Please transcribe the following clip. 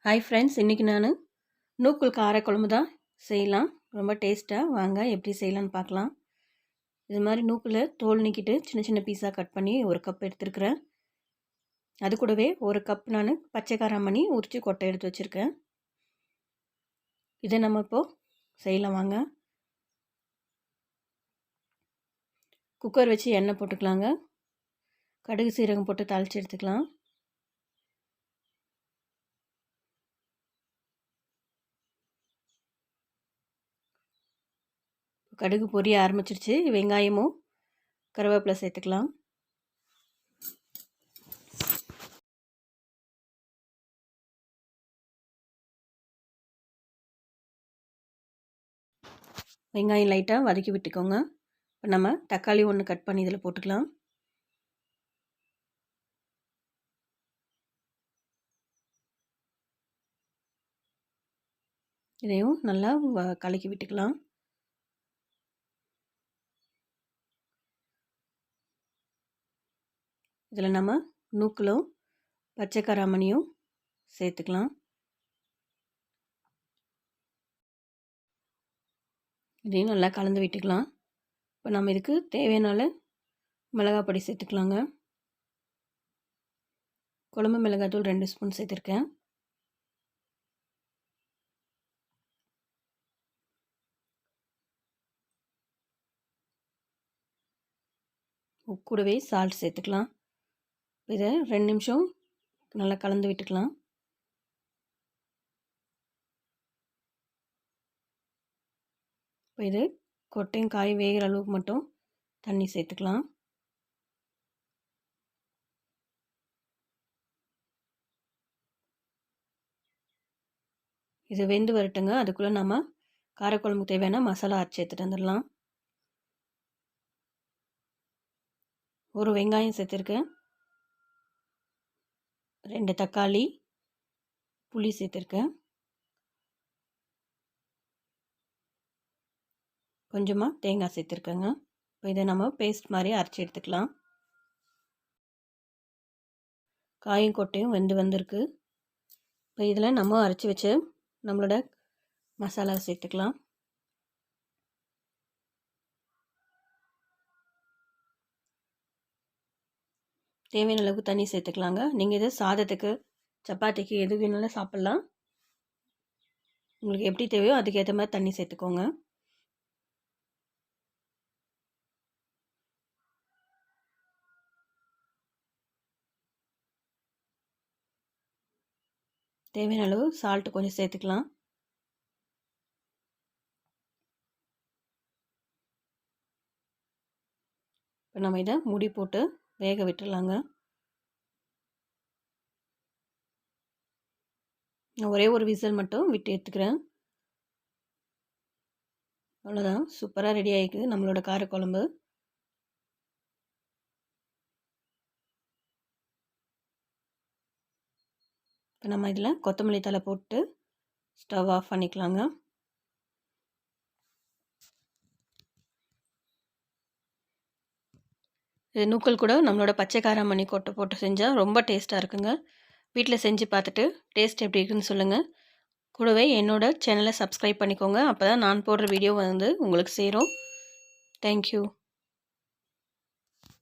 Hi friends, இன்றைக்கி நான் நூக்கல் காரக்குழம்பு தான் செய்யலாம். ரொம்ப டேஸ்ட்டாக. வாங்க எப்படி செய்யலான்னு பார்க்கலாம். இது மாதிரி நூக்கில் தோல் நீக்கிட்டு சின்ன சின்ன பீஸாக கட் பண்ணி ஒரு கப் எடுத்துருக்கிறேன். அது கூடவே ஒரு கப் நான் பச்சை காராமணி உரித்து கொட்டை எடுத்து வச்சுருக்கேன். இதை நம்ம இப்போது செய்யலாம். வாங்க. குக்கர் வச்சு எண்ணெய் போட்டுக்கலாங்க. கடுகு சீரகம் போட்டு தாளித்து எடுத்துக்கலாம். கடுகு பொரிய ஆரம்பிச்சிருச்சு. வெங்காயமும் கருவேப்பிலை சேர்த்துக்கலாம். வெங்காயம் லைட்டாக வதக்கி விட்டுக்கோங்க. இப்போ நம்ம தக்காளி ஒன்று கட் பண்ணி இதில் போட்டுக்கலாம். இதையும் நல்லா கலக்கி விட்டுக்கலாம். இதில் நம்ம நூக்கலும் பச்சை காராமணியும் சேர்த்துக்கலாம். இதையும் நல்லா கலந்து விட்டுக்கலாம். இப்போ நம்ம இதுக்கு தேவையான மிளகாய் பொடி சேர்த்துக்கலாங்க. குழம்பு மிளகாய்த்தூள் 2 ஸ்பூன் சேர்த்துருக்கேன். கூடவே சால்ட் சேர்த்துக்கலாம். இதை 2 நிமிஷம் நல்லா கலந்து விட்டுக்கலாம். இப்போ இது கொட்டையும் காய் வேகிற அளவுக்கு மட்டும் தண்ணி சேர்த்துக்கலாம். இது வெந்து வரட்டுங்க. அதுக்குள்ளே நம்ம காரக்குழம்புக்கு தேவையான மசாலா அரைச்சி எடுத்துகிட்டு வந்துடலாம். ஒரு வெங்காயம் சேர்த்துருக்கேன். 2 தக்காளி, புளி சேர்த்துருக்கேன். கொஞ்சமாக தேங்காய் சேர்த்துருக்கேங்க. இப்போ இதை நம்ம பேஸ்ட் மாதிரி அரைச்சி எடுத்துக்கலாம். காயும் கொட்டையும் வந்திருக்கு. இப்போ இதில் நம்ம அரைச்சி வச்ச நம்மளோட மசாலா சேர்த்துக்கலாம். தேவையான அளவுக்கு தண்ணி சேர்த்துக்கலாங்க. நீங்கள் இதை சாதத்துக்கு, சப்பாத்திக்கு எது வேணாலும் சாப்பிட்லாம். உங்களுக்கு எப்படி தேவையோ அதுக்கேற்ற மாதிரி தண்ணி சேர்த்துக்கோங்க. தேவையான அளவு சால்ட்டு கொஞ்சம் சேர்த்துக்கலாம். இப்போ நம்ம இதை மூடி போட்டு வேக விட்டுடலாங்க. நான் ஒரே ஒரு விசில் மட்டும் விட்டு எடுத்துக்கிறேன். அவ்வளோதான், சூப்பராக ரெடி ஆகிக்குது நம்மளோட காரக்குழம்பு. இப்போ நம்ம இதில் கொத்தமல்லி தழை போட்டு ஸ்டவ் ஆஃப் பண்ணிக்கலாங்க. இது நூக்கல் கூட நம்மளோட பச்சை காராமணி கொட்டை போட்டு செஞ்சால் ரொம்ப டேஸ்ட்டாக இருக்குங்க. வீட்டில் செஞ்சு பார்த்துட்டு டேஸ்ட் எப்படி இருக்குன்னு சொல்லுங்கள். கூடவே என்னோடய சேனலை சப்ஸ்கிரைப் பண்ணிக்கோங்க. அப்போ தான் நான் போடுற வீடியோ உங்களுக்கு சேரும். தேங்க்யூ.